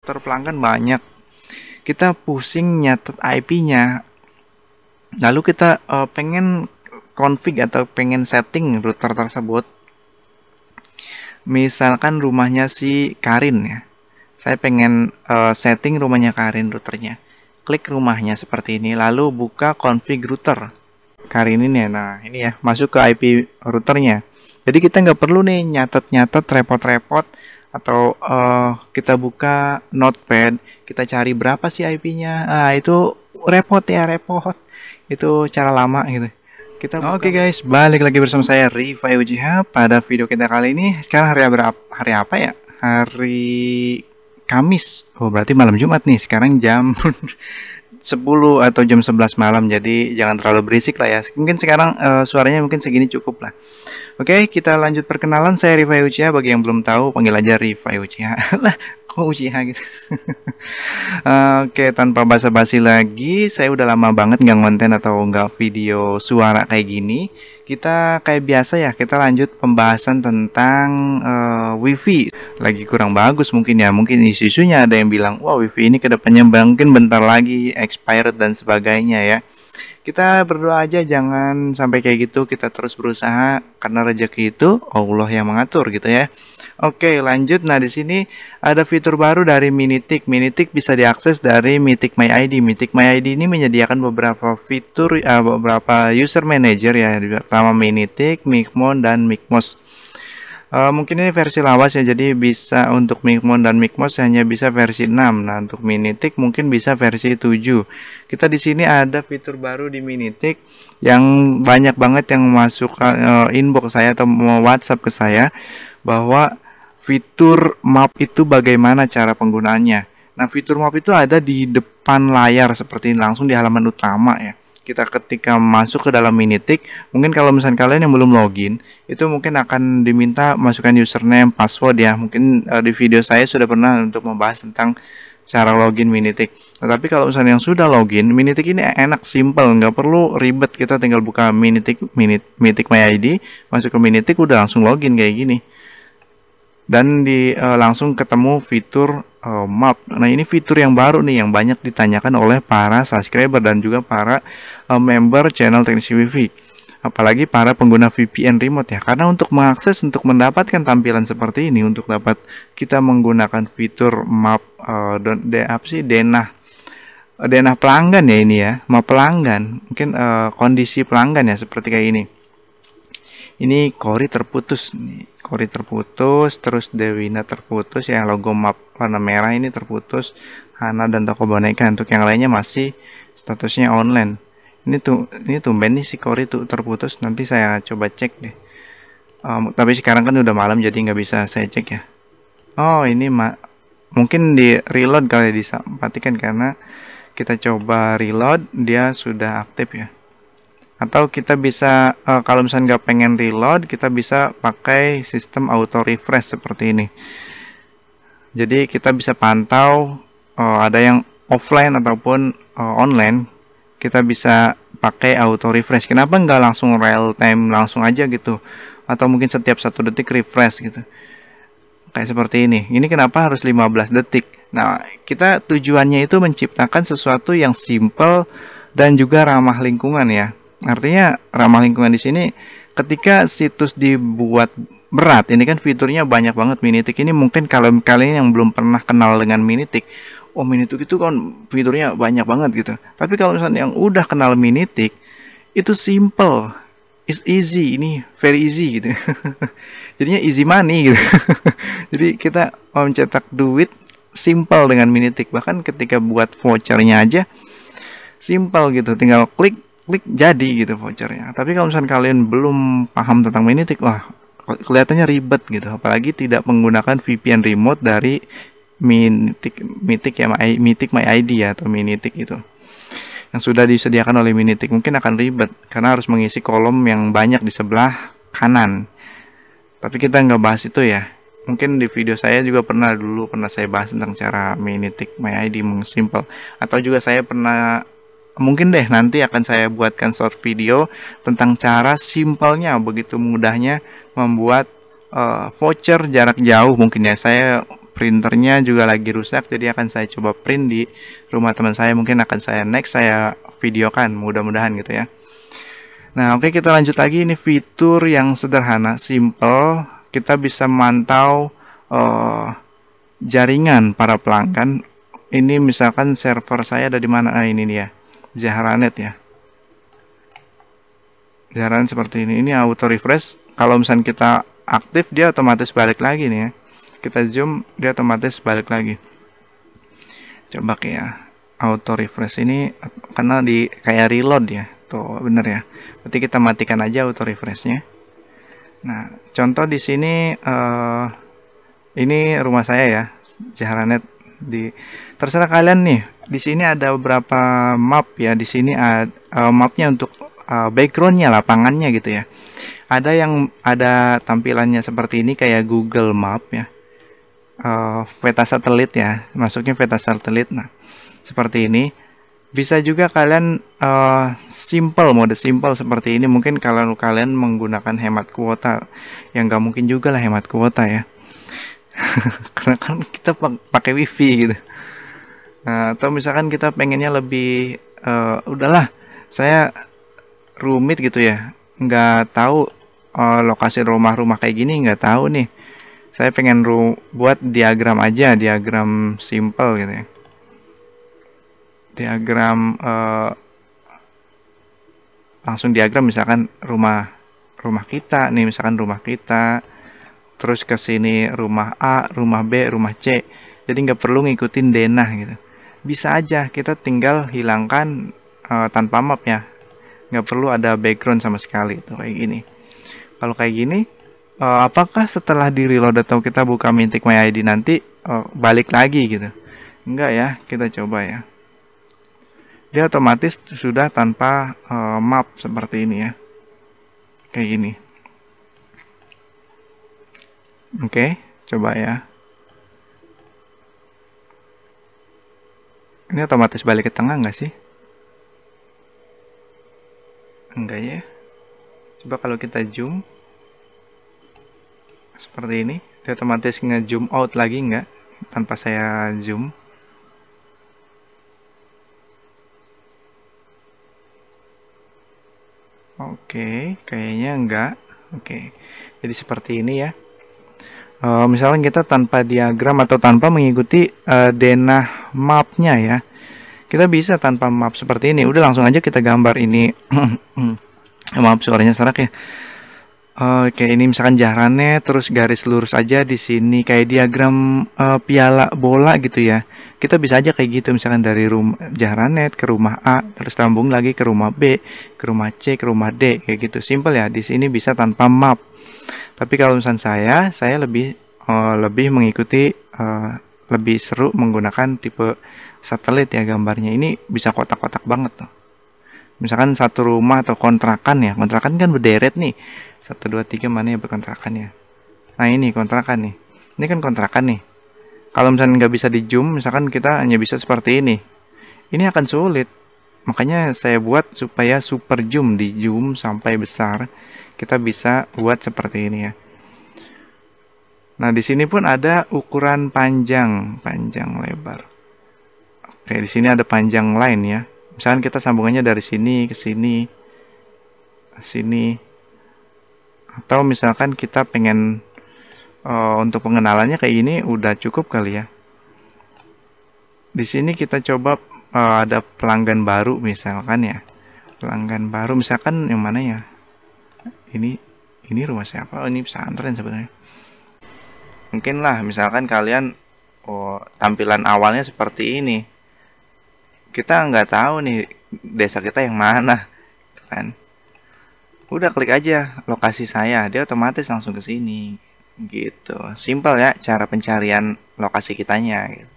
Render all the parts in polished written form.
router pelanggan banyak. Kita pusing nyatet IP-nya. Lalu kita pengen config atau pengen setting router tersebut. Misalkan rumahnya si Karin ya. Saya pengen setting rumahnya Karin routernya. Klik rumahnya seperti ini, lalu buka config router Karin ini. Nah, ini ya, masuk ke IP routernya. Jadi kita nggak perlu nih nyatet-nyatet repot-repot, atau kita buka notepad, kita cari berapa sih IP-nya. Itu repot ya, repot. Itu cara lama gitu. Oke guys, balik lagi bersama saya Riva UJH. Pada video kita kali ini, sekarang hari apa ya? Hari Kamis. Oh, berarti malam Jumat nih. Sekarang jam 10 atau jam 11 malam. Jadi jangan terlalu berisik lah ya. Mungkin sekarang suaranya mungkin segini cukup lah. Oke, kita lanjut perkenalan. Saya Riva UJH. Bagi yang belum tahu, panggil aja Riva UJH. Lah, kok UJH gitu. Oke, tanpa basa-basi lagi, saya udah lama banget nggak konten atau nggak video suara kayak gini. Kita kayak biasa ya, kita lanjut pembahasan tentang WiFi. Lagi kurang bagus mungkin ya, mungkin isu-isunya ada yang bilang, wah WiFi ini kedepannya mungkin bentar lagi expired dan sebagainya ya. Kita berdoa aja jangan sampai kayak gitu, kita terus berusaha karena rezeki itu Allah yang mengatur gitu ya. Oke, lanjut. Nah, di sini ada fitur baru dari Minitic. Minitic bisa diakses dari Mythic My ID. Mythic My ID ini menyediakan beberapa fitur, beberapa user manager ya, pertama Minitic, Micmon, dan Micmos. Mungkin ini versi lawas ya, jadi bisa untuk Micmon dan Micmos hanya bisa versi 6. Nah, untuk Minitic mungkin bisa versi 7. Kita di sini ada fitur baru di Minitic yang banyak banget yang masuk inbox saya atau mau WhatsApp ke saya, bahwa fitur map itu bagaimana cara penggunaannya. Nah, fitur map itu ada di depan layar seperti ini, langsung di halaman utama ya. Kita ketika masuk ke dalam Minitic, mungkin kalau misalnya kalian yang belum login, itu mungkin akan diminta masukkan username, password ya. Mungkin di video saya sudah pernah untuk membahas tentang cara login Minitic. Tetapi kalau misalnya yang sudah login, Minitic ini enak, simple, nggak perlu ribet. Kita tinggal buka Minitic My ID, masuk ke Minitic, udah langsung login kayak gini. Dan langsung ketemu fitur map. Nah, ini fitur yang baru nih yang banyak ditanyakan oleh para subscriber dan juga para member channel Teknisi Wifi, apalagi para pengguna VPN remote ya. Karena untuk mengakses, untuk mendapatkan tampilan seperti ini, untuk dapat kita menggunakan fitur map denah pelanggan ya, ini ya, map pelanggan, mungkin kondisi pelanggan ya, seperti kayak ini. Ini Kori terputus nih, Kori terputus, terus Dewina terputus ya, logo map warna merah ini terputus, Hana dan toko boneka. Untuk yang lainnya masih statusnya online. Ini tumben nih si Kori tuh terputus. Nanti saya coba cek deh. Tapi sekarang kan udah malam jadi nggak bisa saya cek ya. Oh, ini mungkin di reload kali disampaikan, karena kita coba reload dia sudah aktif ya. Atau kita bisa kalau misalnya nggak pengen reload, kita bisa pakai sistem auto refresh seperti ini. Jadi kita bisa pantau ada yang offline ataupun online, kita bisa pakai auto refresh. Kenapa nggak langsung real time langsung aja gitu, atau mungkin setiap 1 detik refresh gitu, kayak seperti ini. Ini kenapa harus 15 detik? Nah, kita tujuannya itu menciptakan sesuatu yang simple dan juga ramah lingkungan ya. Artinya ramah lingkungan di sini ketika situs dibuat berat, ini kan fiturnya banyak banget Minitic ini. Mungkin kalau kalian yang belum pernah kenal dengan Minitic, oh Minitic itu kan fiturnya banyak banget gitu. Tapi kalau misalnya yang udah kenal Minitic, itu simple, it's easy, ini very easy gitu. Jadinya easy money gitu. Jadi kita mau mencetak duit simple dengan Minitic. Bahkan ketika buat vouchernya aja simple gitu, tinggal klik jadi gitu vouchernya. Tapi kalau misalnya kalian belum paham tentang Minitic, wah kelihatannya ribet gitu, apalagi tidak menggunakan VPN remote dari Mythic ya, Mythic My ID ya, atau Minitic itu yang sudah disediakan oleh Minitic. Mungkin akan ribet karena harus mengisi kolom yang banyak di sebelah kanan. Tapi kita nggak bahas itu ya. Mungkin di video saya juga pernah saya bahas tentang cara Minitic My ID simple. Atau juga saya pernah, mungkin deh nanti akan saya buatkan short video tentang cara simpelnya, begitu mudahnya membuat voucher jarak jauh. Mungkin ya, saya printernya juga lagi rusak, jadi akan saya coba print di rumah teman saya. Mungkin akan saya videokan, mudah-mudahan gitu ya. Nah, oke, kita lanjut lagi. Ini fitur yang sederhana, simple. Kita bisa memantau jaringan para pelanggan. Ini misalkan server saya ada di mana? Ini dia, Zahranet ya. Zahranet seperti ini. Ini auto refresh. Kalau misalnya kita aktif, dia otomatis balik lagi nih ya. Kita zoom, dia otomatis balik lagi. Coba ya, auto refresh ini karena di kayak reload ya. Tuh, bener ya. Berarti kita matikan aja auto refreshnya. Nah, contoh di sini ini rumah saya ya, Zahranet. Terserah kalian nih. Di sini ada beberapa map ya. Di sini ada mapnya untuk backgroundnya, lapangannya gitu ya. Ada yang ada tampilannya seperti ini kayak Google Map ya. Peta satelit ya, masuknya peta satelit. Nah, seperti ini. Bisa juga kalian mode simple seperti ini. Mungkin kalau kalian menggunakan hemat kuota, yang nggak mungkin juga lah hemat kuota ya. Karena kan kita pakai wifi gitu. Nah, atau misalkan kita pengennya lebih udahlah, saya rumit gitu ya, nggak tahu lokasi rumah-rumah kayak gini, nggak tahu nih. Saya pengen buat diagram aja, diagram simple gitu ya. Diagram langsung diagram misalkan rumah kita nih, misalkan rumah kita. Terus ke sini rumah A, rumah B, rumah C. Jadi nggak perlu ngikutin denah gitu. Bisa aja kita tinggal hilangkan tanpa map ya. Nggak perlu ada background sama sekali tuh kayak gini. Kalau kayak gini, apakah setelah di reload atau kita buka Mintic My ID nanti balik lagi gitu? Enggak ya, kita coba ya. Dia otomatis sudah tanpa map seperti ini ya. Kayak gini. Oke, coba ya. Ini otomatis balik ke tengah nggak sih? Enggak ya. Coba kalau kita zoom seperti ini, dia otomatis nge-zoom out lagi nggak tanpa saya zoom. Oke, kayaknya enggak. Oke, jadi seperti ini ya. Misalnya kita tanpa diagram atau tanpa mengikuti denah mapnya ya, kita bisa tanpa map seperti ini. Udah langsung aja kita gambar ini. Maaf suaranya serak ya. Oke, ini misalkan Zahranet, terus garis lurus aja di sini kayak diagram piala bola gitu ya. Kita bisa aja kayak gitu, misalkan dari rumah Zahranet ke rumah A, terus sambung lagi ke rumah B, ke rumah C, ke rumah D, kayak gitu. Simple ya. Di sini bisa tanpa map. Tapi kalau misalnya saya lebih mengikuti lebih seru menggunakan tipe satelit ya gambarnya. Ini bisa kotak-kotak banget tuh. Misalkan satu rumah atau kontrakan ya. Kontrakan kan berderet nih. 1, 2, 3 mana ya berkontrakan ya. Nah ini kontrakan nih. Ini kan kontrakan nih. Kalau misalnya nggak bisa di zoom, misalkan kita hanya bisa seperti ini. Ini akan sulit. Makanya saya buat supaya super zoom, di zoom sampai besar. Kita bisa buat seperti ini ya. Nah di sini pun ada ukuran panjang lebar. Oke, di sini ada panjang line ya. Misalkan kita sambungannya dari sini ke sini, sini. Atau misalkan kita pengen untuk pengenalannya kayak gini udah cukup kali ya. Di sini kita coba ada pelanggan baru misalkan ya. Pelanggan baru misalkan yang mana ya? Ini rumah siapa? Oh, ini pesantren sebenarnya. Mungkin lah misalkan kalian tampilan awalnya seperti ini. Kita nggak tahu nih desa kita yang mana kan. Udah klik aja lokasi saya, dia otomatis langsung ke sini. Gitu. Simpel ya cara pencarian lokasi kitanya gitu.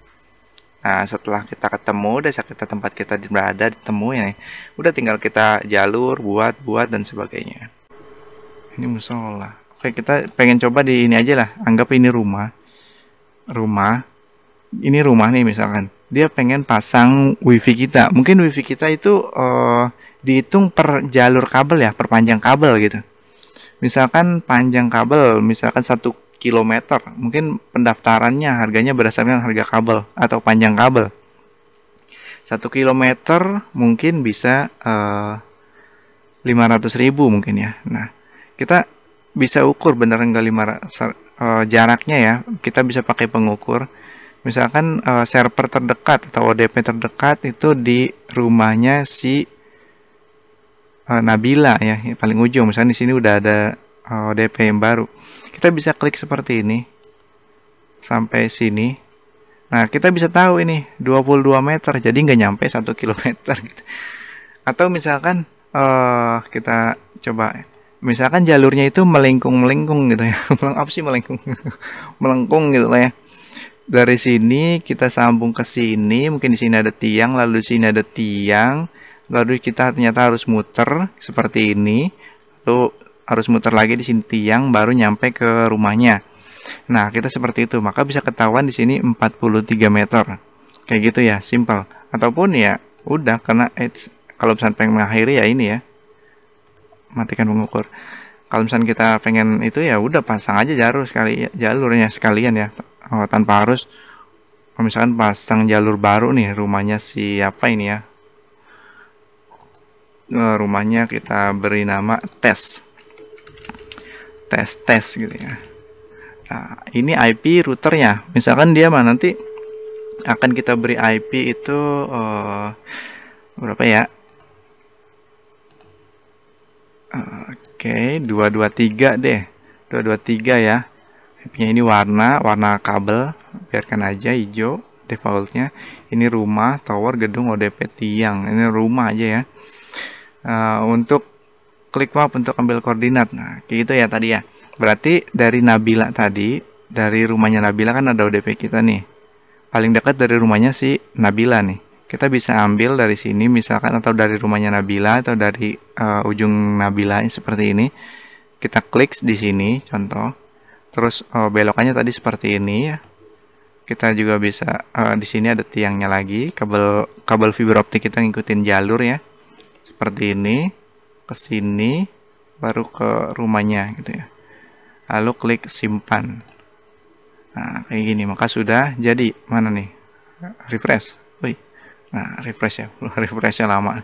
Nah, setelah kita ketemu desa kita, tempat kita berada, ditemu ya. Udah tinggal kita jalur, buat dan sebagainya. Ini musola. Oke, kita pengen coba di ini aja lah. Anggap ini rumah. Ini rumah nih misalkan. Dia pengen pasang wifi kita. Mungkin wifi kita itu dihitung per jalur kabel ya, per panjang kabel gitu. Misalkan panjang kabel, misalkan 1 kilometer. Mungkin pendaftarannya harganya berdasarkan harga kabel atau panjang kabel. 1 kilometer mungkin bisa 500.000 mungkin ya. Nah, kita bisa ukur bener enggak jaraknya ya. Kita bisa pakai pengukur. Misalkan server terdekat atau ODP terdekat itu di rumahnya si Nabila ya, yang paling ujung. Misalnya di sini udah ada ODP yang baru. Kita bisa klik seperti ini sampai sini. Nah, kita bisa tahu ini 22 meter, jadi nggak nyampe 1 kilometer gitu. Atau misalkan kita coba, misalkan jalurnya itu melengkung gitu ya. Apa sih melengkung? Melengkung gitu lah ya. Dari sini kita sambung ke sini, mungkin di sini ada tiang, lalu di sini ada tiang, lalu kita ternyata harus muter seperti ini, lalu harus muter lagi di sini tiang, baru nyampe ke rumahnya. Nah, kita seperti itu, maka bisa ketahuan di sini 43 meter, kayak gitu ya, simple. Ataupun ya udah, karena kalau misalnya pengen mengakhiri ya ini ya, matikan pengukur. Kalau misalnya kita pengen itu ya udah pasang aja jalurnya sekalian ya. Tanpa harus misalkan pasang jalur baru nih, rumahnya siapa ini ya, rumahnya kita beri nama tes gitu ya. Nah, ini IP routernya, misalkan dia mah nanti akan kita beri IP itu berapa ya, oke, 223 deh, 223 ya. IP-nya ini warna kabel, biarkan aja hijau defaultnya. Ini rumah, tower, gedung, ODP, tiang. Ini rumah aja ya. Untuk klik map untuk ambil koordinat. Nah, kayak gitu ya tadi ya. Berarti dari Nabila tadi, dari rumahnya Nabila kan ada ODP kita nih. Paling dekat dari rumahnya si Nabila nih. Kita bisa ambil dari sini misalkan, atau dari rumahnya Nabila, atau dari ujung Nabila seperti ini. Kita klik di sini, contoh. Terus belokannya tadi seperti ini ya. Kita juga bisa di sini ada tiangnya lagi, kabel fiber optik kita ngikutin jalur ya. Seperti ini, ke sini, baru ke rumahnya gitu ya. Lalu klik simpan. Nah, kayak gini, maka sudah jadi. Mana nih? Refresh. Wih. Nah, refresh ya. Refreshnya lama.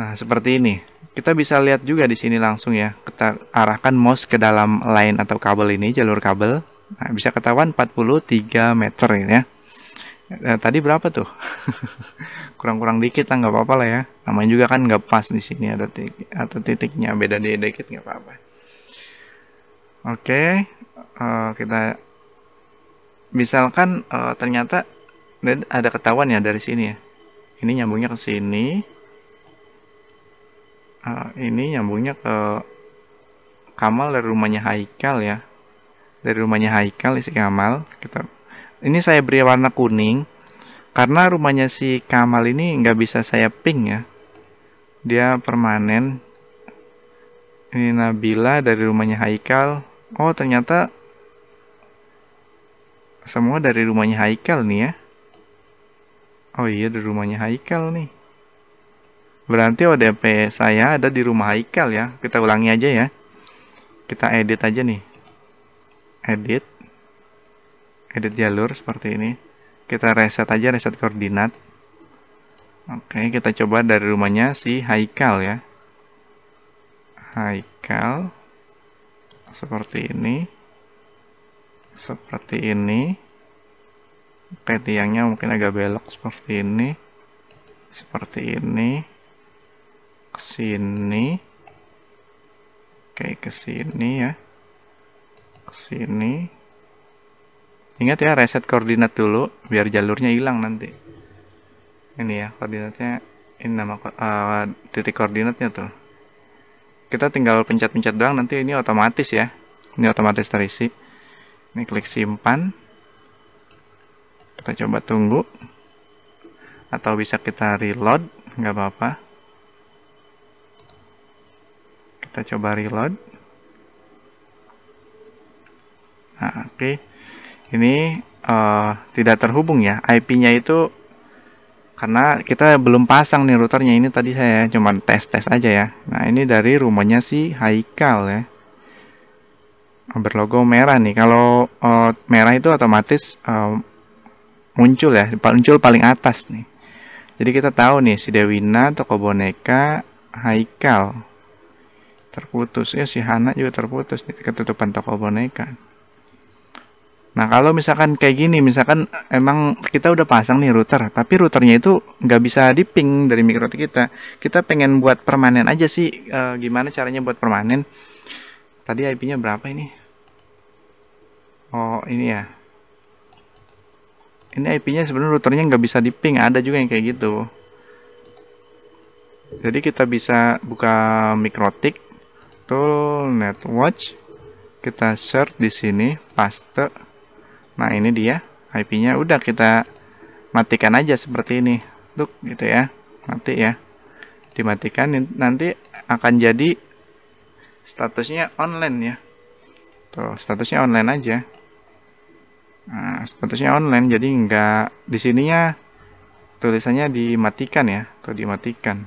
Nah, seperti ini. Kita bisa lihat juga di sini langsung ya. Kita arahkan mouse ke dalam line atau kabel ini, jalur kabel. Nah, bisa ketahuan 43 meter gitu ya. Tadi berapa tuh? Kurang-kurang dikit lah, nggak apa-apa lah ya. Namanya juga kan nggak pas di sini ada titiknya beda dikit, nggak apa-apa. Oke, kita misalkan ternyata ada ketahuan ya dari sini ya. Ini nyambungnya ke sini. Ini nyambungnya ke Kamal dari rumahnya Haikal ya. Dari rumahnya Haikal isi Kamal. Ini saya beri warna kuning karena rumahnya si Kamal ini nggak bisa saya ping ya. Dia permanen. Ini Nabila dari rumahnya Haikal. Oh, ternyata semua dari rumahnya Haikal nih ya. Oh iya, dari rumahnya Haikal nih. Berarti ODP saya ada di rumah Haikal ya. Kita ulangi aja ya. Kita edit aja nih. Edit jalur seperti ini. Kita reset aja, reset koordinat. Oke, kita coba dari rumahnya si Haikal ya. Haikal. Seperti ini. Seperti ini. Oke, tiangnya mungkin agak belok seperti ini. Seperti ini. Kesini, oke, kesini ya, kesini. Ingat ya, reset koordinat dulu biar jalurnya hilang nanti. Ini ya koordinatnya, ini nama titik koordinatnya tuh. Kita tinggal pencet-pencet doang, nanti ini otomatis ya. Ini otomatis terisi. Ini klik simpan. Kita coba tunggu, atau bisa kita reload, nggak apa-apa. Kita coba reload. Nah, oke. Ini tidak terhubung ya. IP-nya itu karena kita belum pasang nih routernya. Ini tadi saya cuma tes-tes aja ya. Nah, ini dari rumahnya si Haikal ya. berlogo merah nih. Kalau merah itu otomatis muncul ya, muncul paling atas nih. Jadi kita tahu nih si Dewina, toko boneka, Haikal terputus ya, si Hana juga terputus nih, ketutupan toko boneka. Nah kalau misalkan kayak gini, misalkan emang kita udah pasang nih router, tapi routernya itu nggak bisa di ping dari MikroTik kita. Kita pengen buat permanen aja sih, gimana caranya buat permanen? Tadi IP-nya berapa ini? Oh ini ya. Ini IP-nya sebenarnya routernya nggak bisa di ping, ada juga yang kayak gitu. Jadi kita bisa buka MikroTik, tool netwatch, kita search di sini, paste. Nah ini dia IP-nya, udah kita matikan aja seperti ini, tuh gitu ya, mati ya, dimatikan. Nanti akan jadi statusnya online ya, tuh statusnya online aja. Nah, statusnya online, jadi nggak di sininya tulisannya dimatikan ya, tuh dimatikan.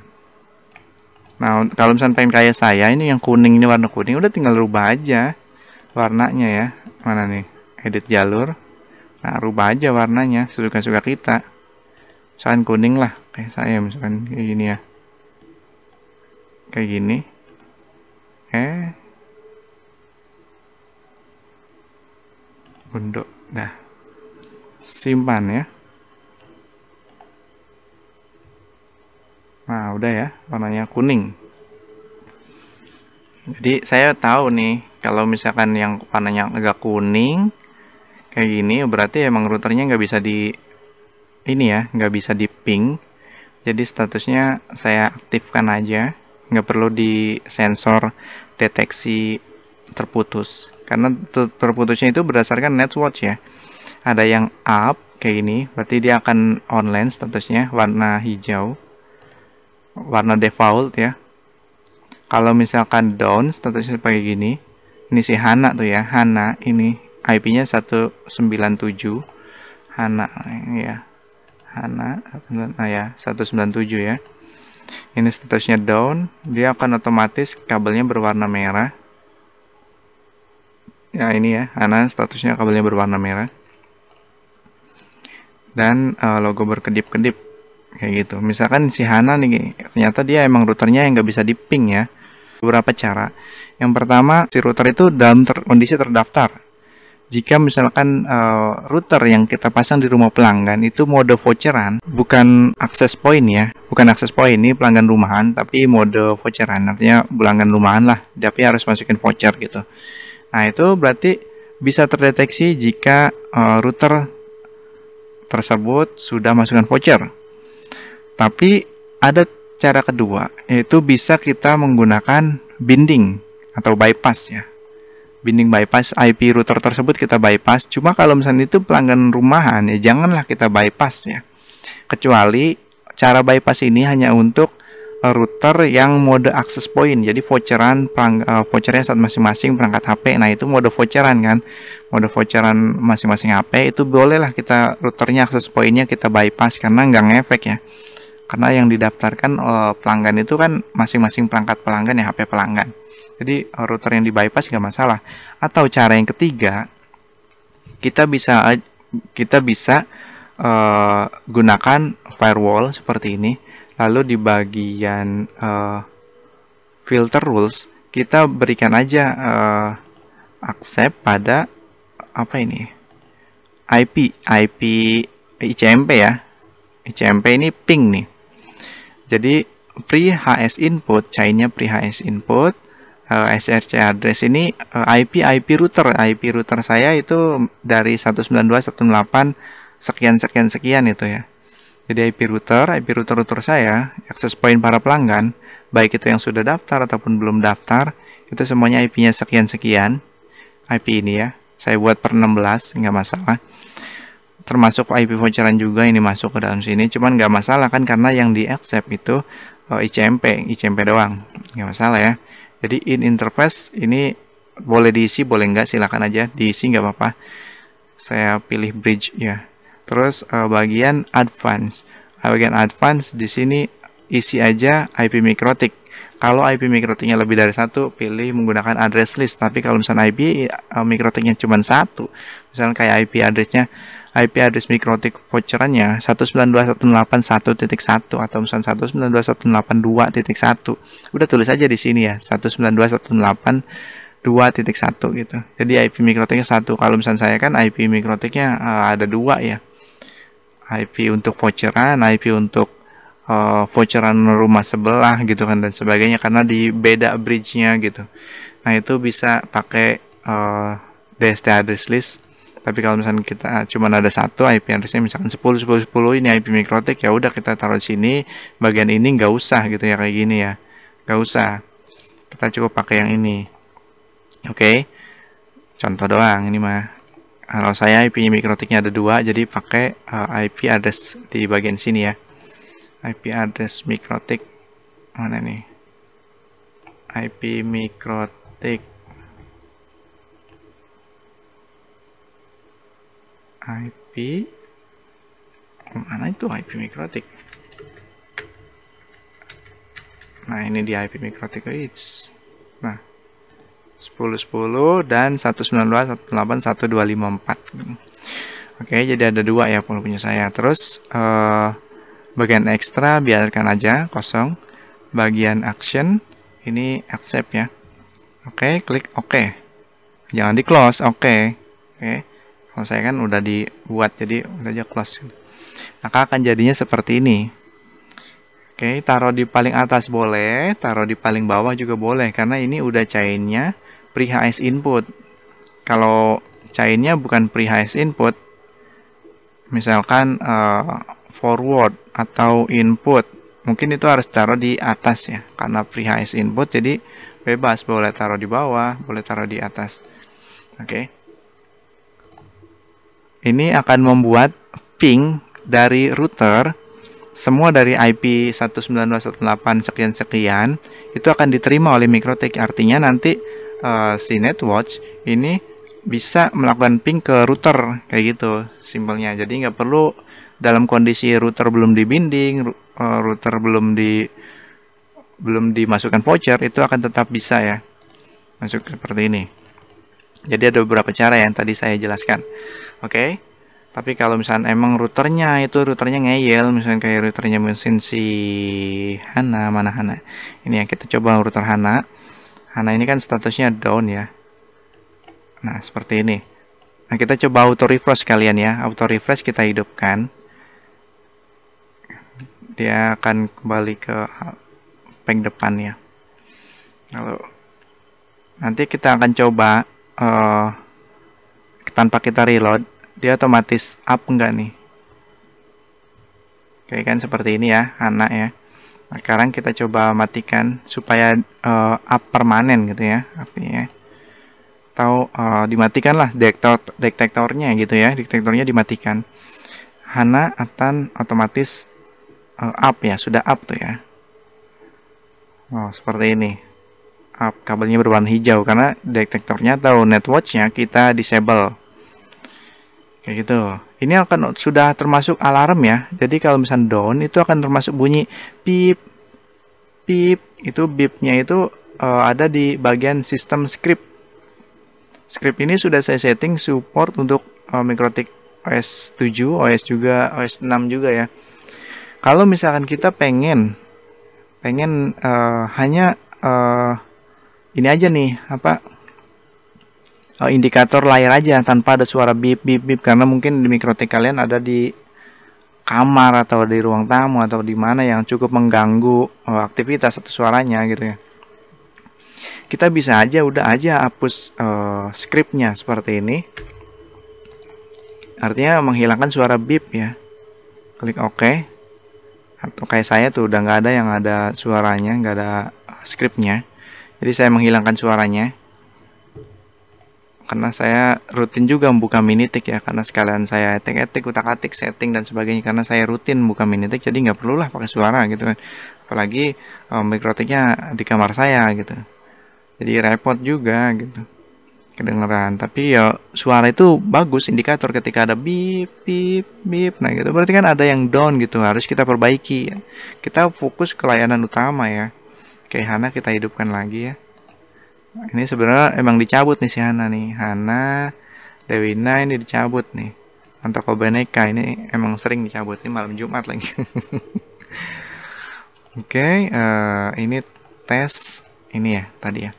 Nah kalau misalnya pengen kayak saya ini yang kuning ini, warna kuning, udah tinggal rubah aja warnanya ya, mana nih, edit jalur. Nah, rubah aja warnanya sesuka-suka kita. Misalkan kuning lah, kayak saya misalkan kayak gini ya. Kayak gini. Untuk dah. Simpan ya. Nah, udah ya, warnanya kuning. Jadi saya tahu nih, kalau misalkan yang warnanya agak kuning kayak gini, berarti emang routernya nggak bisa di ini ya, nggak bisa di ping. Jadi statusnya saya aktifkan aja, nggak perlu di sensor deteksi terputus, karena terputusnya itu berdasarkan netwatch ya. Ada yang up kayak gini, berarti dia akan online statusnya, warna hijau, warna default ya. Kalau misalkan down statusnya pakai gini, ini si Hana tuh ya, Hana ini IP-nya 197, Hana ya, Hana, nah ya 197 ya. Ini statusnya down, dia akan otomatis kabelnya berwarna merah. Ya ini ya, Hana statusnya kabelnya berwarna merah. Dan logo berkedip-kedip kayak gitu. Misalkan si Hana nih, ternyata dia emang routernya yang nggak bisa di ping ya. Beberapa cara. Yang pertama, si router itu dalam kondisi terdaftar. Jika misalkan router yang kita pasang di rumah pelanggan itu mode voucheran, bukan access point ya, bukan access point, ini pelanggan rumahan, tapi mode voucheran, artinya pelanggan rumahan lah, tapi harus masukin voucher gitu. Nah itu berarti bisa terdeteksi jika router tersebut sudah masukkan voucher. Tapi ada cara kedua, yaitu bisa kita menggunakan binding atau bypass ya. Binding bypass, IP router tersebut kita bypass. Cuma kalau misalnya itu pelanggan rumahan ya janganlah kita bypass ya. Kecuali cara bypass ini hanya untuk router yang mode access point. Jadi voucheran, vouchernya saat masing-masing perangkat HP. Nah itu mode voucheran kan. Mode voucheran masing-masing HP itu bolehlah kita routernya access pointnya kita bypass, karena nggak ngefek ya. Karena yang didaftarkan pelanggan itu kan masing-masing perangkat pelanggan ya, HP pelanggan. Jadi router yang di bypass nggak masalah. Atau cara yang ketiga, kita bisa gunakan firewall seperti ini. Lalu di bagian filter rules kita berikan aja accept pada apa ini, IP ICMP ya. ICMP ini ping nih. Jadi pre HS input, chainnya pre HS input. SRC address ini IP router saya itu dari 192.168 sekian itu ya. Jadi IP router saya, access point para pelanggan, baik itu yang sudah daftar ataupun belum daftar, itu semuanya IP-nya sekian IP ini ya. Saya buat per 16, nggak masalah. Termasuk IP voucheran juga ini masuk ke dalam sini, cuman nggak masalah kan, karena yang di accept itu ICMP doang, nggak masalah ya. Jadi in interface ini boleh diisi, boleh nggak, silakan aja diisi, nggak apa-apa. Saya pilih bridge ya. Terus bagian advance di sini isi aja IP MikroTik. Kalau IP mikrotiknya lebih dari satu, pilih menggunakan address list. Tapi kalau misalnya IP mikrotiknya cuma satu, misalnya kayak IP address mikrotik voucherannya 192.168.1.1 atau misalnya 192.168.2.1, udah tulis aja di sini ya 192.168.2.1 gitu. Jadi IP mikrotiknya satu. Kalau misalnya saya kan IP mikrotiknya ada dua ya. IP untuk voucheran, IP untuk voucheran rumah sebelah gitu kan dan sebagainya, karena di beda bridge-nya gitu. Nah, itu bisa pakai DST address list. Tapi kalau misalnya kita cuma ada satu IP address-nya, misalkan 10.10.10 ini IP mikrotik, ya udah kita taruh di sini. Bagian ini nggak usah gitu ya, kayak gini ya. Nggak usah. Kita cukup pakai yang ini. Oke. Contoh doang ini mah. Kalau saya IP mikrotiknya ada dua, jadi pakai IP address di bagian sini ya. IP address mikrotik mana nih? IP mikrotik IP mana itu IP mikrotik? Nah, ini di IP mikrotik it's. Nah, 10.10 dan 192.168.1.254. Oke, jadi ada dua ya punya saya. Terus bagian ekstra biarkan aja kosong. Bagian action ini accept ya. Oke, klik OK. Jangan di close. Oke. Kalau saya kan udah dibuat, jadi udah aja close. Maka akan jadinya seperti ini. Oke, taruh di paling atas boleh, taruh di paling bawah juga boleh, karena ini udah chainnya pre-HS input. Kalau chainnya bukan pre-HS input, misalkan forward atau input, mungkin itu harus taruh di atas ya, karena pre-HS input, jadi bebas, boleh taruh di bawah, boleh taruh di atas. Oke. Ini akan membuat ping dari router, semua dari IP 192.168 sekian-sekian, itu akan diterima oleh mikrotik. Artinya nanti si Netwatch ini bisa melakukan ping ke router, kayak gitu simpelnya. Jadi nggak perlu dalam kondisi router belum dibinding, router belum dimasukkan voucher, itu akan tetap bisa ya masuk seperti ini. Jadi ada beberapa cara yang tadi saya jelaskan. Oke. Tapi kalau misalnya emang routernya ngeyel, misalnya kayak routernya mesin si Hana, mana Hana? Ini yang kita coba router Hana. Hana ini kan statusnya down ya. Nah, seperti ini. Nah, kita coba auto refresh kalian ya. Auto refresh kita hidupkan. Dia akan kembali ke ping depan ya. Lalu nanti kita akan coba tanpa kita reload, dia otomatis up enggak nih? Oke kan seperti ini ya, Hana ya. Nah, sekarang kita coba matikan supaya up permanen gitu ya, apinya. Atau dimatikan lah detektornya gitu ya, detektornya dimatikan. Hana akan otomatis up ya, sudah up tuh ya. Oh, seperti ini. Up, kabelnya berwarna hijau karena detektornya atau netwatchnya kita disable. Kayak gitu. Ini akan sudah termasuk alarm ya. Jadi kalau misalnya down itu akan termasuk bunyi pip pip. Itu bipnya itu ada di bagian sistem script. Script ini sudah saya setting support untuk mikrotik OS 7, OS juga, OS 6 juga ya. Kalau misalkan kita pengen hanya ini aja nih, apa, indikator layar aja tanpa ada suara bip bip bip, karena mungkin di mikrotik kalian ada di kamar atau di ruang tamu atau di mana yang cukup mengganggu aktivitas atau suaranya gitu ya. Kita bisa udah aja hapus scriptnya seperti ini. Artinya menghilangkan suara bip ya. Klik OK. Atau kayak saya tuh udah nggak ada yang ada suaranya, nggak ada scriptnya. Jadi saya menghilangkan suaranya. Karena saya rutin juga membuka Minitik ya, karena sekalian saya etik-etik, utak-atik, setting dan sebagainya. Karena saya rutin buka Minitik, jadi nggak perlulah pakai suara gitu kan. Apalagi mikrotiknya di kamar saya gitu. Jadi repot juga gitu, kedengeran. Tapi ya suara itu bagus, indikator ketika ada bip bip bip. Nah gitu berarti kan ada yang down gitu, harus kita perbaiki ya. Kita fokus ke layanan utama ya. Oke, Hana kita hidupkan lagi ya. Ini sebenarnya emang dicabut nih si Hana nih. Hana, Dewina ini dicabut nih. Untuk Kobaneka ini emang sering dicabut. Ini malam Jumat lagi. Oke, ini tes ini ya tadi ya.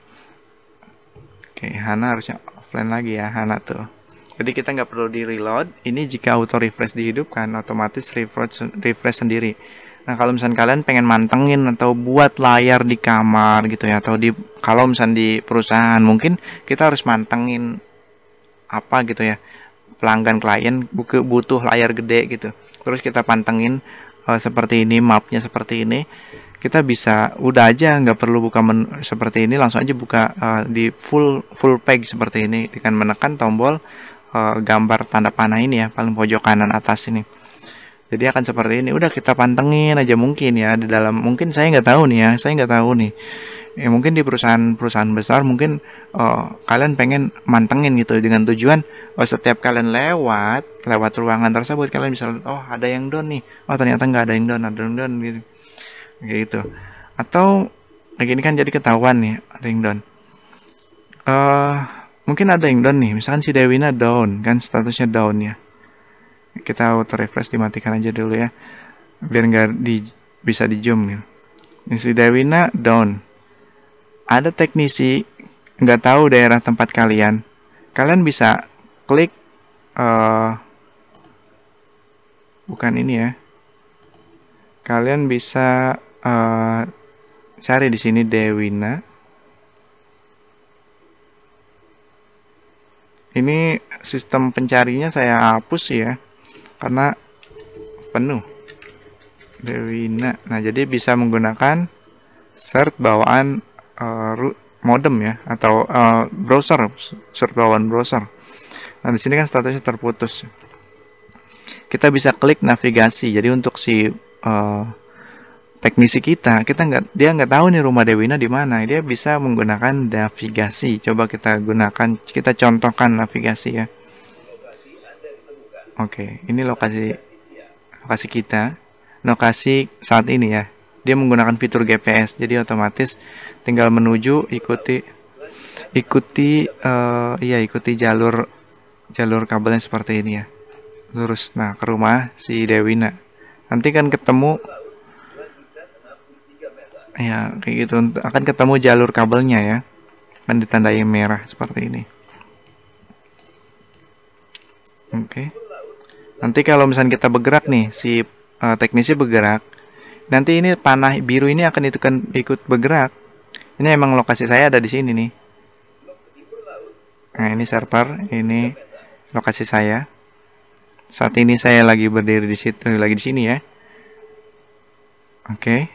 Oke, Hana harusnya offline lagi ya, Hana tuh. Jadi kita nggak perlu di reload. Ini jika auto refresh dihidupkan, otomatis refresh sendiri. Nah, kalau misalnya kalian pengen mantengin atau buat layar di kamar gitu ya, atau kalau misalnya di perusahaan, mungkin kita harus mantengin apa gitu ya, pelanggan klien butuh layar gede gitu. Terus kita pantengin seperti ini, mapnya seperti ini. Kita bisa udah aja nggak perlu buka menu seperti ini, langsung aja buka di full page seperti ini dengan menekan tombol gambar tanda panah ini ya, paling pojok kanan atas ini. Jadi akan seperti ini. Udah kita pantengin aja mungkin ya di dalam. Mungkin saya nggak tahu nih ya, saya nggak tahu nih. Ya mungkin di perusahaan besar mungkin kalian pengen mantengin gitu dengan tujuan setiap kalian lewat ruangan tersebut kalian bisa oh ada yang down nih, oh ternyata nggak ada yang down gitu, kayak gitu. Atau kayak gini kan jadi ketahuan nih ada yang down. Mungkin ada yang down nih, misalkan si Dewina down kan, statusnya down ya. Kita auto refresh dimatikan aja dulu ya, biar nggak bisa di zoom ya. Ini si Dewina down. Ada teknisi nggak tahu daerah tempat kalian bisa klik bukan ini ya, kalian bisa cari di sini Dewina. Ini sistem pencarinya saya hapus ya karena penuh Dewina. Nah, jadi bisa menggunakan search bawaan modem ya, atau browser, search bawaan browser. Nah, di sini kan statusnya terputus. Kita bisa klik navigasi. Jadi untuk si teknisi dia nggak tahu nih rumah Dewina di mana. Dia bisa menggunakan navigasi. Coba kita contohkan navigasi ya. Oke, ini lokasi kita. Lokasi saat ini ya. Dia menggunakan fitur GPS. Jadi otomatis tinggal menuju, ikuti jalur kabelnya seperti ini ya. Lurus nah ke rumah si Dewina. Nanti kan ketemu ya kayak gitu, akan ketemu jalur kabelnya ya, kan ditandai merah seperti ini. Oke. Nanti kalau misalnya kita bergerak nih, si teknisi bergerak, nanti ini panah biru ini akan ikut bergerak. Ini emang lokasi saya ada di sini nih. Nah, ini server, ini lokasi saya. Saat ini saya lagi berdiri di situ, lagi di sini ya. Oke.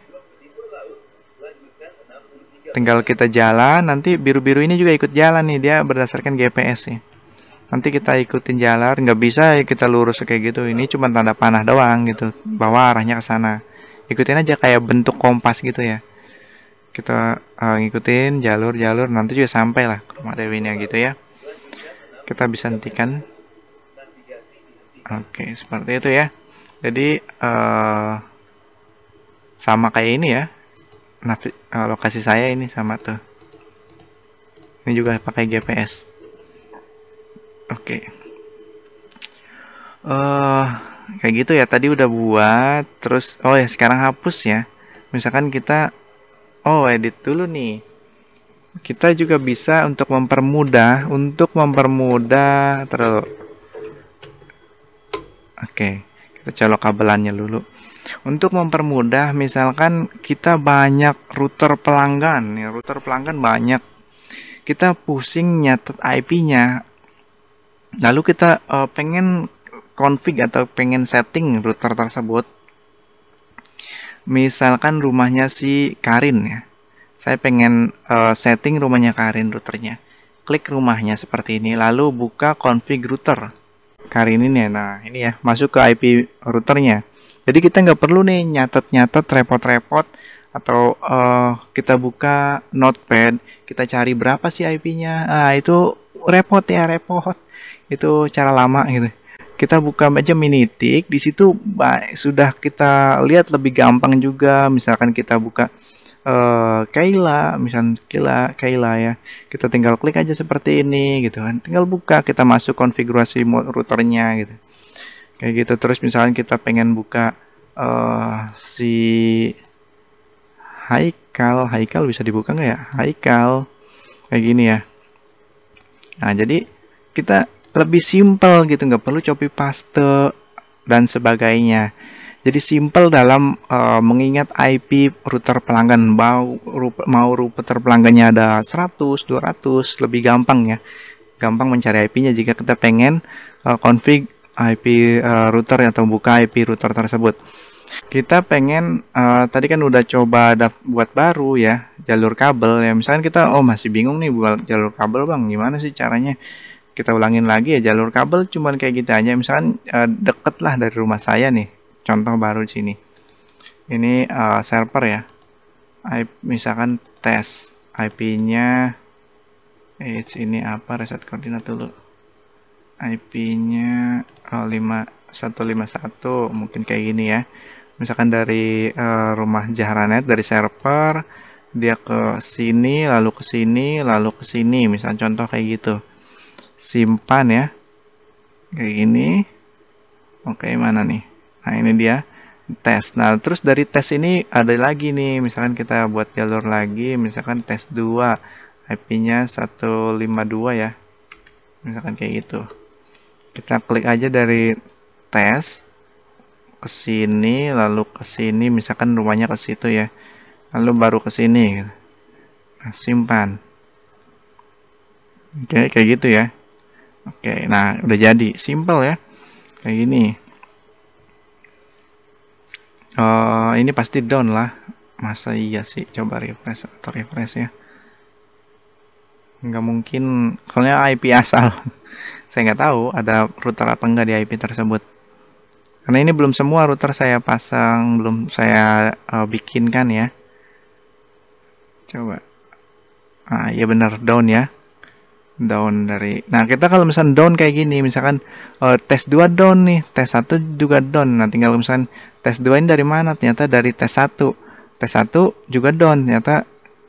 Tinggal kita jalan, nanti biru-biru ini juga ikut jalan nih, dia berdasarkan GPS ya. Nanti kita ikutin jalan, nggak bisa ya kita lurus kayak gitu. Ini cuma tanda panah doang gitu, bahwa arahnya ke sana. Ikutin aja kayak bentuk kompas gitu ya. Kita ngikutin jalur-jalur, nanti juga sampai lah ke rumah Dewina gitu ya. Kita bisa hentikan. Oke, seperti itu ya. Jadi sama kayak ini ya. Lokasi saya ini sama tuh. Ini juga pakai GPS. Oke. Kayak gitu ya. Tadi udah buat. Terus oh ya sekarang hapus ya. Misalkan kita edit dulu nih. Kita juga bisa untuk mempermudah terus. Oke, kita colok kabelannya dulu. Untuk mempermudah, misalkan kita banyak router pelanggan, ya router pelanggan banyak, kita pusing nyatet IP-nya. Lalu kita pengen config atau pengen setting router tersebut. Misalkan rumahnya si Karin ya. Saya pengen setting rumahnya Karin routernya. Klik rumahnya seperti ini, lalu buka config router Karin ini. Nah, ini ya, masuk ke IP routernya. Jadi kita nggak perlu nih nyatet repot-repot, atau kita buka notepad, kita cari berapa sih IP-nya. Itu repot. Itu cara lama gitu. Kita buka aja Minitik, di situ sudah kita lihat lebih gampang juga. Misalkan kita buka Kayla, misal Kayla ya. Kita tinggal klik aja seperti ini gitu kan. Tinggal buka, kita masuk konfigurasi routernya gitu. Kayak gitu. Terus misalnya kita pengen buka si Haikal bisa dibuka nggak ya? Haikal kayak gini ya. Nah, jadi kita lebih simpel gitu, nggak perlu copy paste dan sebagainya. Jadi simple dalam mengingat IP router pelanggan. Mau router pelanggannya ada 100, 200, lebih gampang ya. Gampang mencari IP-nya jika kita pengen config IP router atau buka IP router tersebut. Kita pengen tadi kan udah coba buat baru ya, jalur kabel ya. Misalkan kita masih bingung nih buat jalur kabel, Bang. Gimana sih caranya? Kita ulangin lagi ya, jalur kabel cuman kayak gitu aja. Misalkan deket lah dari rumah saya nih. Contoh baru di sini. Ini server ya. Misalkan tes IP-nya ini apa, reset koordinat dulu. IP-nya 5151 mungkin kayak gini ya. Misalkan dari rumah Jahranet, dari server dia ke sini, lalu ke sini, lalu ke sini, misal contoh kayak gitu. Simpan ya, kayak gini. Oke, mana nih? Nah, ini dia tes. Nah, terus dari tes ini ada lagi nih, misalkan kita buat jalur lagi, misalkan tes 2, IP-nya 152 ya. Misalkan kayak gitu. Kita klik aja dari tes ke sini, lalu ke sini, misalkan rumahnya ke situ ya. Lalu baru ke sini. Nah, simpan. Oke, kayak gitu ya. Oke, nah udah jadi, simple ya. Kayak gini. Ini pasti down lah. Masa iya sih? Coba refresh atau refresh ya. Nggak mungkin, soalnya IP asal. Saya nggak tahu ada router apa enggak di IP tersebut. Karena ini belum semua router saya pasang, belum saya bikinkan ya. Coba. Ah, ya benar, down ya. Down dari. Nah, kita kalau misalkan down kayak gini, misalkan tes 2 down nih, tes 1 juga down. Nah, tinggal misalkan tes 2 ini dari mana? Ternyata dari tes 1. Tes 1 juga down, ternyata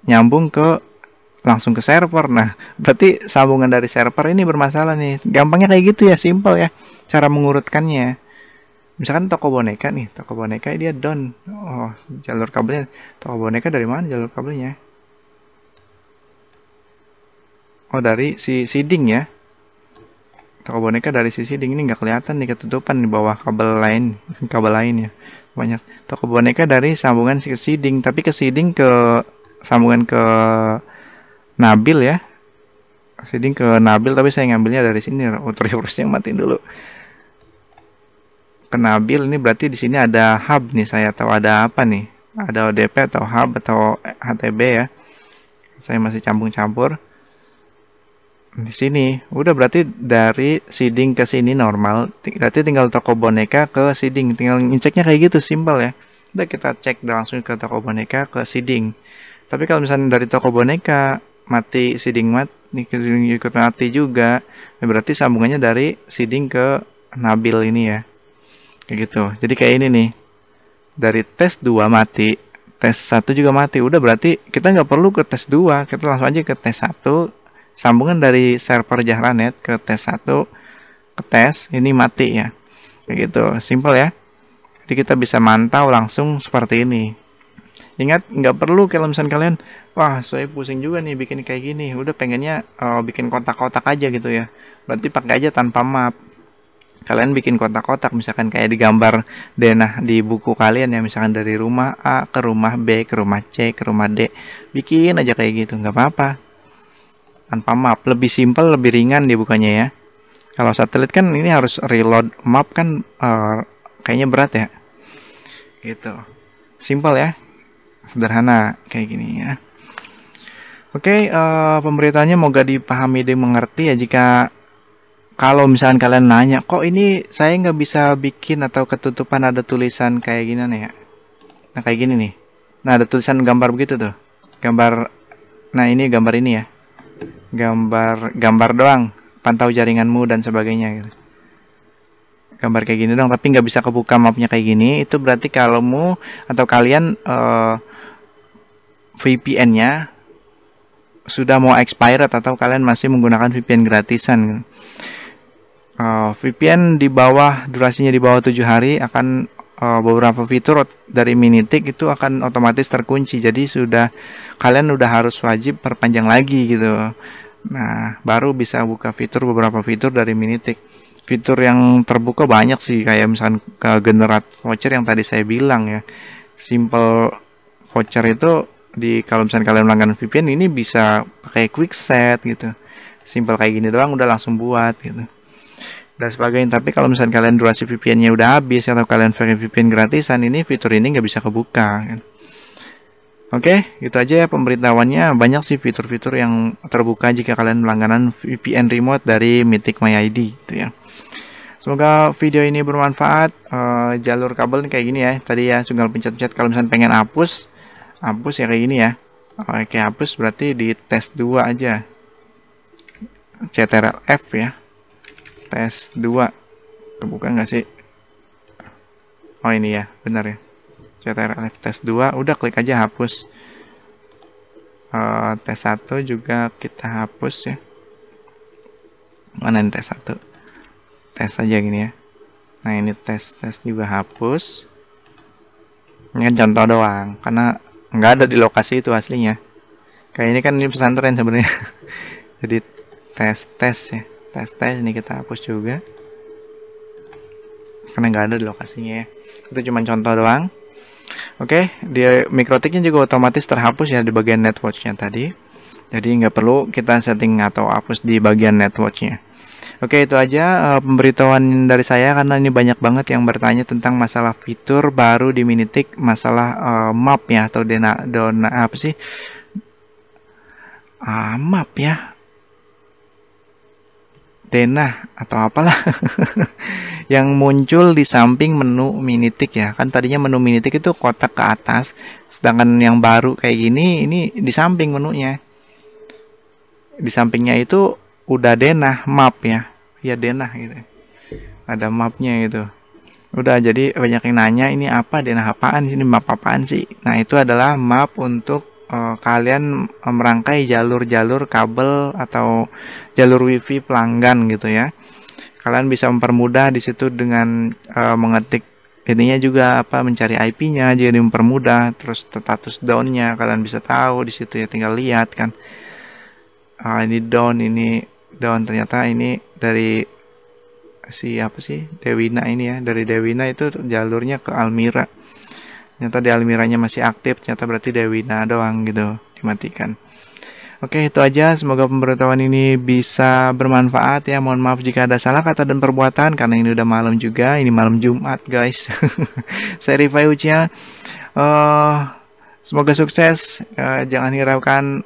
nyambung ke langsung ke server. Nah, berarti sambungan dari server ini bermasalah nih. Gampangnya kayak gitu ya, simple ya cara mengurutkannya. Misalkan toko boneka nih, toko boneka dia down. Oh, jalur kabelnya. Toko boneka dari mana jalur kabelnya? Oh, dari si seeding ya. Toko boneka dari si seeding, ini nggak kelihatan nih, ketutupan di bawah kabel lain, kabel lain ya. Banyak. Toko boneka dari sambungan si seeding, tapi ke seeding ke sambungan ke Nabil ya. Seeding ke Nabil, tapi saya ngambilnya dari sini. Reverse-nya matiin dulu. Ke Nabil ini berarti di sini ada hub nih, saya tahu ada apa nih? Ada ODP atau hub atau HTB ya. Saya masih campur-campur. Di sini udah, berarti dari seeding ke sini normal, berarti tinggal toko boneka ke seeding, tinggal ngeceknya kayak gitu, simpel ya. Udah, kita cek langsung ke toko boneka ke seeding. Tapi kalau misalnya dari toko boneka mati, seeding mati, ikut mati juga, ya berarti sambungannya dari seeding ke Nabil ini ya, kayak gitu. Jadi kayak ini nih, dari tes 2 mati, tes 1 juga mati, udah berarti kita nggak perlu ke tes 2, kita langsung aja ke tes 1. Sambungan dari server Jahranet ke tes 1 ke tes ini mati ya, kayak gitu, simple ya. Jadi kita bisa mantau langsung seperti ini. Ingat, nggak perlu kalau misalnya kalian, wah saya pusing juga nih bikin kayak gini, udah pengennya bikin kotak-kotak aja gitu ya, berarti pakai aja tanpa map. Kalian bikin kotak-kotak, misalkan kayak di gambar denah di buku kalian ya, misalkan dari rumah A ke rumah B ke rumah C ke rumah D, bikin aja kayak gitu, nggak apa-apa. Tanpa map, lebih simpel, lebih ringan dibukanya ya. Kalau satelit kan ini harus reload map kan, kayaknya berat ya. Gitu. Simpel ya. Sederhana kayak gini ya. Oke, pemberitaannya moga dipahami dan mengerti ya. Jika kalau misalkan kalian nanya, kok ini saya nggak bisa bikin atau ketutupan ada tulisan kayak gini nih ya. Nah, kayak gini nih. Nah, ada tulisan gambar begitu tuh. Gambar. Nah, ini gambar ini ya. Gambar doang, pantau jaringanmu dan sebagainya gitu. Gambar kayak gini dong, tapi nggak bisa kebuka mapnya kayak gini. Itu berarti kalau mu atau kalian VPN-nya sudah mau expired atau kalian masih menggunakan VPN gratisan. VPN di bawah, durasinya di bawah 7 hari akan beberapa fitur dari Minitik itu akan otomatis terkunci. Jadi kalian udah harus wajib perpanjang lagi gitu. Nah, baru bisa buka beberapa fitur dari Minitik. Fitur yang terbuka banyak sih, kayak misalkan generate voucher yang tadi saya bilang ya. Simple voucher itu kalau misalkan kalian melanggar VPN ini bisa pakai quick set gitu. Simple kayak gini doang udah langsung buat gitu. Dan sebagainya. Tapi kalau misalkan kalian durasi VPN-nya udah habis atau kalian pakai VPN gratisan, ini fitur ini nggak bisa kebuka kan. Oke, itu aja ya pemberitahuannya. Banyak sih fitur-fitur yang terbuka jika kalian melanggaran VPN remote dari Mythic My ID gitu ya. Semoga video ini bermanfaat. Jalur kabel kayak gini ya. Tadi ya tinggal pencet-pencet. Kalau misalnya pengen hapus ya kayak gini ya. Oke, hapus berarti di tes 2 aja. Ctrl F ya. Tes 2. Terbuka nggak sih? Oh ini ya, benar ya. Ctrl F tes 2, udah klik aja hapus. Tes 1 juga kita hapus ya. Mana ini tes 1? Tes aja gini ya. Nah ini tes juga hapus. Ini kan contoh doang, karena nggak ada di lokasi itu aslinya. Kayak ini kan ini pesantren sebenarnya. Jadi tes ya. Tes ini kita hapus juga. Karena nggak ada di lokasinya ya. Itu cuma contoh doang. Oke, di mikrotiknya juga otomatis terhapus ya di bagian netwatch-nya tadi. Jadi nggak perlu kita setting atau hapus di bagian netwatch-nya. Oke, itu aja pemberitahuan dari saya karena ini banyak banget yang bertanya tentang masalah fitur baru di Minitik, masalah map ya atau apa sih? Map ya. Denah atau apalah yang muncul di samping menu Minitik ya. Kan tadinya menu Minitik itu kotak ke atas, sedangkan yang baru kayak gini ini di samping menunya. Di sampingnya itu udah denah map ya. Ya denah gitu. Ada mapnya gitu. Udah, jadi banyak yang nanya ini apa, denah apaan, ini map apaan sih. Nah, itu adalah map untuk kalian merangkai jalur-jalur kabel atau jalur wifi pelanggan gitu ya. Kalian bisa mempermudah di situ dengan mengetik ininya juga mencari IP-nya jadi mempermudah. Terus status down-nya kalian bisa tahu di situ ya, tinggal lihat kan. Ini down ternyata ini dari Dewina ini ya. Dari Dewina itu jalurnya ke Almira. Ternyata di Almiranya masih aktif, ternyata berarti Dewina doang gitu dimatikan. Oke, itu aja. Semoga pemberitahuan ini bisa bermanfaat ya. Mohon maaf jika ada salah kata dan perbuatan karena ini udah malam juga. Ini malam Jumat, guys. Saya Rifai Ucia. Semoga sukses. Jangan hiraukan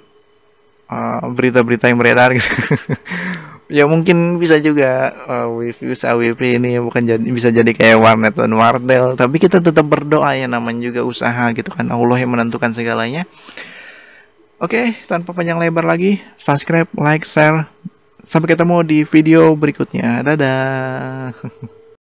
berita-berita yang beredar gitu. Ya mungkin bisa juga usaha wifi ini bisa jadi kayak warnet dan wartel, tapi kita tetap berdoa ya, namanya juga usaha gitu kan, Allah yang menentukan segalanya. Oke, tanpa panjang lebar lagi, subscribe, like, share. Sampai ketemu di video berikutnya. Dadah.